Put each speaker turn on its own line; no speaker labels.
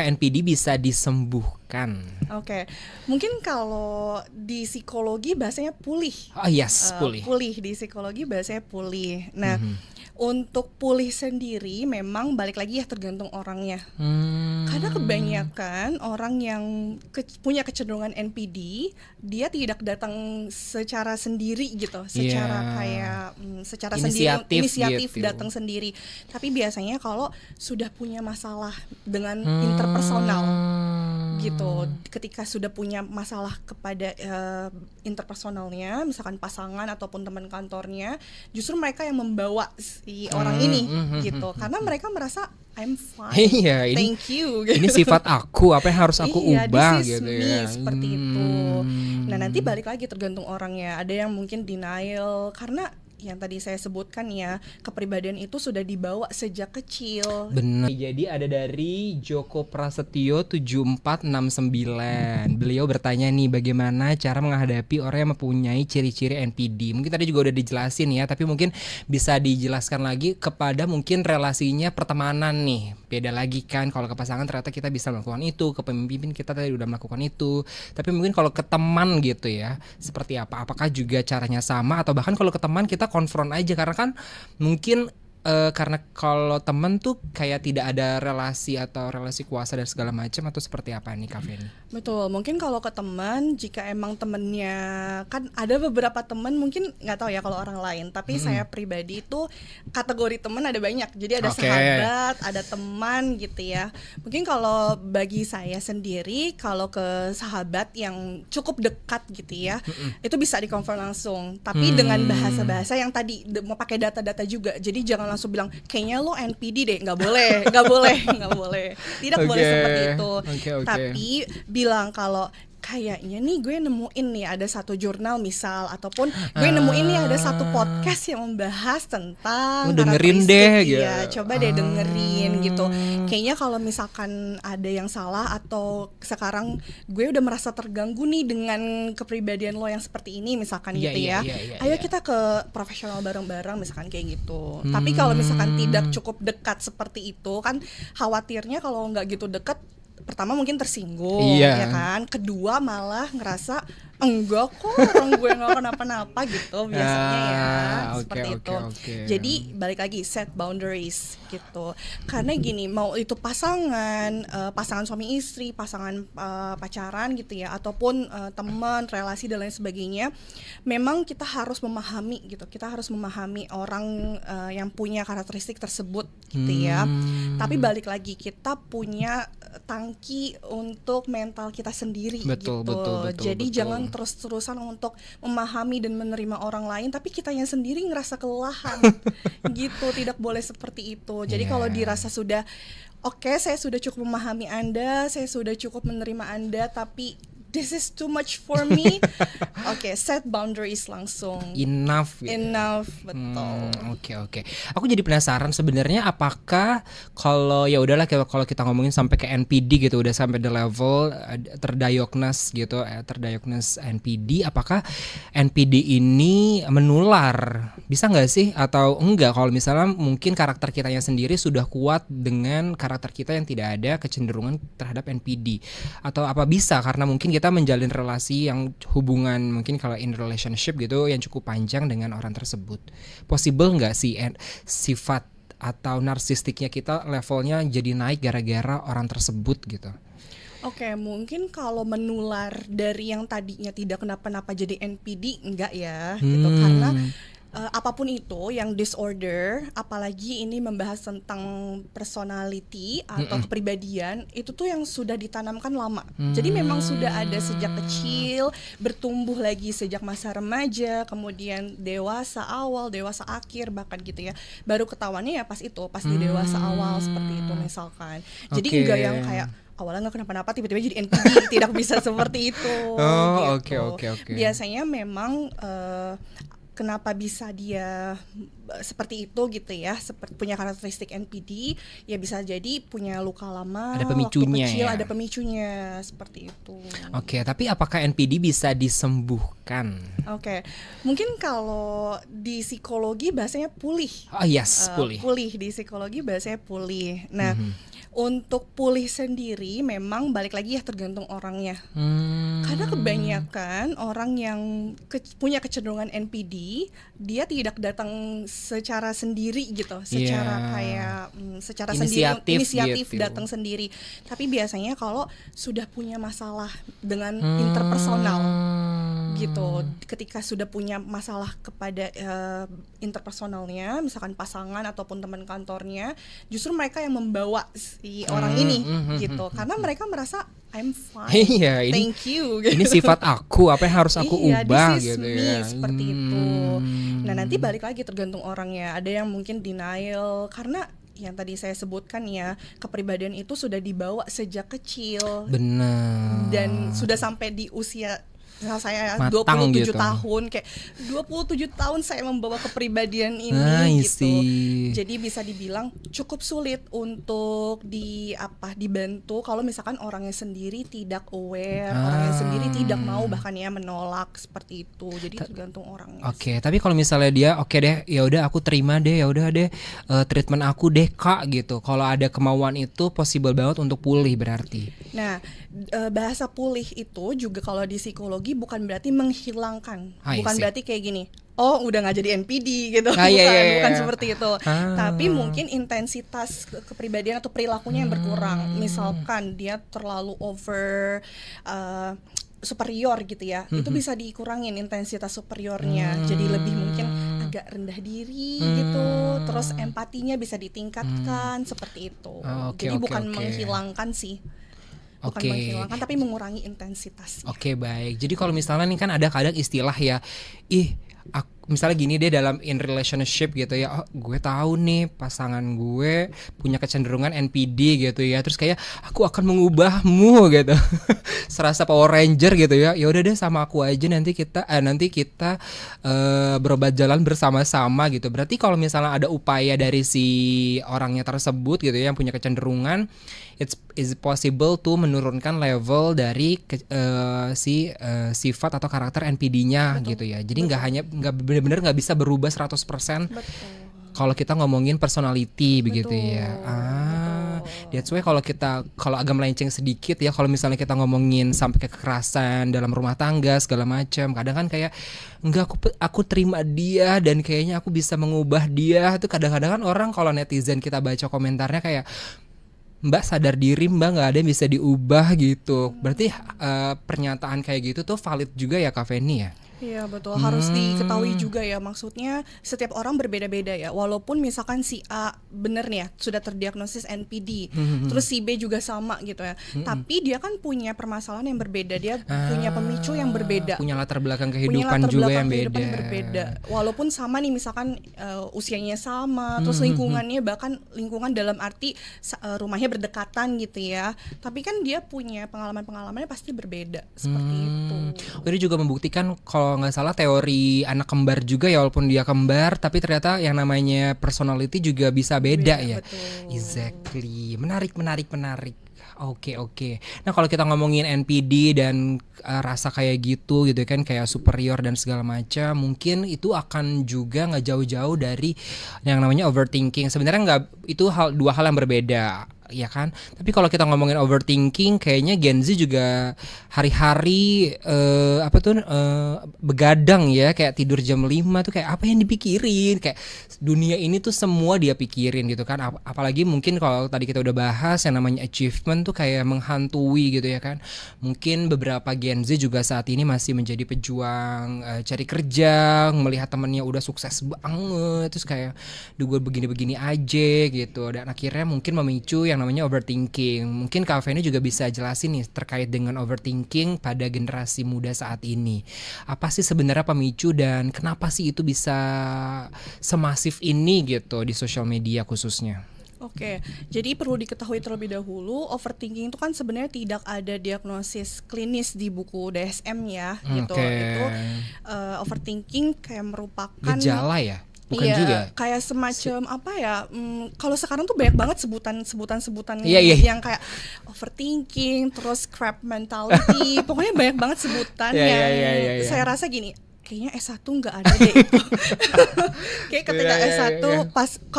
NPD bisa disembuhkan?
Oke, mungkin kalau di psikologi bahasanya pulih.
Oh yes, pulih.
Pulih di psikologi bahasanya pulih. Nah,
Mhm.
untuk pulih sendiri memang balik lagi ya tergantung orangnya. Karena kebanyakan orang yang punya kecenderungan NPD, dia tidak datang secara sendiri gitu, secara kayak secara inisiatif
gitu.
datang sendiri. Tapi biasanya kalau sudah punya masalah dengan interpersonal gitu, ketika sudah punya masalah kepada interpersonalnya, misalkan pasangan ataupun teman kantornya, justru mereka yang membawa si orang ini gitu, karena mereka merasa I'm fine,
Iya,
thank you gitu.
ini sifat aku, apa yang harus aku
Iya,
ubah
this is
gitu
me,
ya.
seperti itu. Nah, nanti balik lagi tergantung orangnya. Ada yang mungkin denial karena yang tadi saya sebutkan ya, kepribadian itu sudah dibawa sejak kecil.
Benar. Jadi ada dari Joko Prasetyo 7469. Beliau bertanya nih, bagaimana cara menghadapi orang yang mempunyai ciri-ciri NPD. Mungkin tadi juga udah dijelasin ya, tapi mungkin bisa dijelaskan lagi kepada mungkin relasinya pertemanan nih. Beda lagi kan, kalau ke pasangan ternyata kita bisa melakukan itu, ke pemimpin kita tadi udah melakukan itu. Tapi mungkin kalau ke teman gitu ya, seperti apa? Apakah juga caranya sama, atau bahkan kalau ke teman kita konfront aja, karena kan mungkin karena kalau temen tuh kayak tidak ada relasi atau relasi kuasa dan segala macam, atau seperti apa nih Kak Feni?
Betul, mungkin kalau ke teman, jika emang temennya, kan ada beberapa teman, mungkin nggak tahu ya kalau orang lain, tapi saya pribadi itu kategori teman ada banyak, jadi ada sahabat, ada teman gitu ya. Mungkin kalau bagi saya sendiri, kalau ke sahabat yang cukup dekat gitu ya, itu bisa dikonfront langsung, tapi dengan bahasa-bahasa yang tadi mau pakai data-data juga, jadi jangan langsung bilang kayaknya lo NPD deh, nggak boleh, nggak boleh, nggak boleh, tidak boleh seperti itu. Tapi bilang kalau kayaknya nih gue nemuin nih ada satu jurnal misal, ataupun gue nemuin nih ada satu podcast yang membahas tentang
dengerin
karakteristik.
deh,
Iya,
gitu.
coba deh dengerin gitu. Kayaknya kalau misalkan ada yang salah, atau sekarang gue udah merasa terganggu nih dengan kepribadian lo yang seperti ini misalkan
Iya,
gitu
iya,
ya.
iya,
Ayo
iya.
kita ke profesional bareng-bareng misalkan kayak gitu. Tapi kalau misalkan tidak cukup dekat seperti itu, kan khawatirnya kalau nggak gitu dekat, pertama mungkin tersinggung,
Iya.
ya kan. Kedua malah ngerasa enggak kok, orang gue nggak kenapa-napa gitu biasanya ya, seperti itu. Jadi balik lagi, set boundaries gitu. Karena gini, mau itu pasangan, pasangan suami istri, pasangan pacaran gitu ya, ataupun teman, relasi dan lain sebagainya, memang kita harus memahami gitu. Kita harus memahami orang yang punya karakteristik tersebut gitu ya. Tapi balik lagi, kita punya tangki untuk mental kita sendiri.
Betul,
gitu.
betul.
Jadi jangan terus-terusan untuk memahami dan menerima orang lain, tapi kitanya sendiri ngerasa kelelahan. Gitu, tidak boleh seperti itu. Jadi kalau dirasa sudah oke, saya sudah cukup memahami Anda, saya sudah cukup menerima Anda, tapi this is too much for me. Oke, set boundaries langsung.
Enough gitu.
Enough, betul.
Oke. Aku jadi penasaran sebenarnya, apakah kalau ya udahlah, kalau kita ngomongin sampai ke NPD gitu, udah sampai the level terdiagnos gitu, terdiagnos NPD, apakah NPD ini menular? Bisa nggak sih, atau enggak? Kalau misalnya mungkin karakter kitanya sendiri sudah kuat dengan karakter kita yang tidak ada kecenderungan terhadap NPD, atau apa bisa karena mungkin kita menjalin relasi yang hubungan mungkin kalau in relationship gitu yang cukup panjang dengan orang tersebut. Possible nggak sih sifat atau narsistiknya kita levelnya jadi naik gara-gara orang tersebut gitu?
Oke, mungkin kalau menular dari yang tadinya tidak kenapa-napa jadi NPD, enggak ya, gitu. Karena apapun itu yang disorder, apalagi ini membahas tentang personality atau kepribadian, itu tuh yang sudah ditanamkan lama. Jadi memang sudah ada sejak kecil, bertumbuh lagi sejak masa remaja, kemudian dewasa awal, dewasa akhir bahkan gitu ya. Baru ketahuannya ya pas itu, pas di dewasa awal seperti itu misalkan. Jadi enggak yang kayak awalnya nggak kenapa-napa tiba-tiba jadi NPD, tidak bisa seperti itu. Gitu.
Oke.
Biasanya memang kenapa bisa dia seperti itu gitu ya, seperti punya karakteristik NPD, ya bisa jadi punya luka lama,
ada pemicunya,
waktu kecil
ya?
Ada pemicunya seperti itu.
Oke, tapi apakah NPD bisa disembuhkan?
Oke, mungkin kalau di psikologi bahasanya pulih.
Oh yes, pulih.
Pulih di psikologi bahasanya pulih. Nah, Untuk pulih sendiri memang balik lagi ya tergantung orangnya. Karena kebanyakan orang yang punya kecenderungan NPD, dia tidak datang secara sendiri gitu, secara kayak secara inisiatif
gitu.
datang sendiri. Tapi biasanya kalau sudah punya masalah dengan interpersonal gitu, ketika sudah punya masalah kepada interpersonalnya, misalkan pasangan ataupun teman kantornya, justru mereka yang membawa si orang ini gitu, karena mereka merasa I'm fine,
Iya,
thank you. Gitu.
Ini sifat aku, apa yang harus aku ubah
this is
gitu
me,
ya.
seperti itu. Nah nanti balik lagi tergantung orangnya. Ada yang mungkin denial karena yang tadi saya sebutkan ya, kepribadian itu sudah dibawa sejak kecil.
Benar.
Dan sudah sampai di usia saya
Matang
27
gitu.
tahun, kayak 27 tahun saya membawa kepribadian ini gitu. Jadi bisa dibilang cukup sulit untuk dibantu kalau misalkan orangnya sendiri tidak aware, orangnya sendiri tidak mau bahkan ya menolak seperti itu. Jadi tergantung orangnya.
Oke, tapi kalau misalnya dia oke deh, ya udah aku terima deh, ya udah deh treatment aku deh Kak gitu. Kalau ada kemauan itu possible banget untuk pulih berarti.
Nah, bahasa pulih itu juga kalau di psikologi bukan berarti menghilangkan, bukan berarti kayak gini, oh udah nggak jadi NPD gitu, bukan seperti itu. Tapi mungkin intensitas kepribadian atau perilakunya yang berkurang. Misalkan dia terlalu over superior gitu ya, itu bisa dikurangin intensitas superiornya, jadi lebih mungkin agak rendah diri gitu, terus empatinya bisa ditingkatkan seperti itu. Jadi bukan menghilangkan sih. Bukan menghilangkan tapi mengurangi intensitas.
Oke, baik. Jadi kalau misalnya nih kan ada kadang istilah ya, misalnya gini deh dalam in relationship gitu ya, oh gue tahu nih pasangan gue punya kecenderungan NPD gitu ya, terus kayak aku akan mengubahmu gitu. Serasa Power Ranger gitu ya. Ya udah deh sama aku aja, nanti kita berobat jalan bersama-sama gitu. Berarti kalau misalnya ada upaya dari si orangnya tersebut gitu ya yang punya kecenderungan, is possible to menurunkan level dari sifat atau karakter NPD-nya gitu ya. Jadi nggak benar-benar nggak bisa berubah 100%. Kalau kita ngomongin personality begitu ya. That's why kalau agak melenceng sedikit ya, kalau misalnya kita ngomongin sampai ke kekerasan dalam rumah tangga segala macam, kadang kan kayak enggak, aku terima dia dan kayaknya aku bisa mengubah dia. Itu kadang-kadang kan orang kalau netizen kita baca komentarnya kayak, Mbak sadar diri Mbak, nggak ada yang bisa diubah gitu. Berarti pernyataan kayak gitu tuh valid juga ya Kak Feni ya?
Iya betul, harus diketahui juga ya, maksudnya setiap orang berbeda-beda ya. Walaupun misalkan si A bener nih ya sudah terdiagnosis NPD, terus si B juga sama gitu ya, tapi dia kan punya permasalahan yang berbeda, dia punya pemicu yang berbeda,
punya latar belakang kehidupan juga yang
berbeda. Walaupun sama nih misalkan usianya sama, terus lingkungannya, bahkan lingkungan dalam arti rumahnya berdekatan gitu ya, tapi kan dia punya pengalaman-pengalamannya pasti berbeda seperti itu.
Ini juga membuktikan kalau nggak salah teori anak kembar juga ya, walaupun dia kembar tapi ternyata yang namanya personality juga bisa beda ya. Betul. Exactly. Menarik. Oke. Nah kalau kita ngomongin NPD dan rasa kayak gitu kan, kayak superior dan segala macam, mungkin itu akan juga nggak jauh-jauh dari yang namanya overthinking. Sebenarnya itu dua hal yang berbeda. Ya kan, tapi kalau kita ngomongin overthinking, kayaknya Gen Z juga hari-hari begadang ya, kayak tidur jam 5 tuh kayak apa yang dipikirin, kayak dunia ini tuh semua dia pikirin gitu kan. Apalagi mungkin kalau tadi kita udah bahas yang namanya achievement tuh kayak menghantui gitu ya kan. Mungkin beberapa Gen Z juga saat ini masih menjadi pejuang cari kerja, melihat temennya udah sukses banget, terus kayak gue begini-begini aja gitu, dan akhirnya mungkin memicu yang namanya overthinking. Mungkin Kak Feni juga bisa jelasin nih terkait dengan overthinking pada generasi muda saat ini. Apa sih sebenarnya pemicu dan kenapa sih itu bisa semasif ini gitu di sosial media khususnya?
Oke, jadi perlu diketahui terlebih dahulu, overthinking itu kan sebenarnya tidak ada diagnosis klinis di buku DSM ya, gitu. Itu overthinking kayak merupakan
gejala ya? Bukan juga.
Kayak semacam apa ya? Kalau sekarang tuh banyak banget sebutan yang kayak overthinking, terus crab mentality. Pokoknya banyak banget sebutan yang saya rasa gini, kayaknya S1 nggak ada deh itu. Kayak ketika S1 pas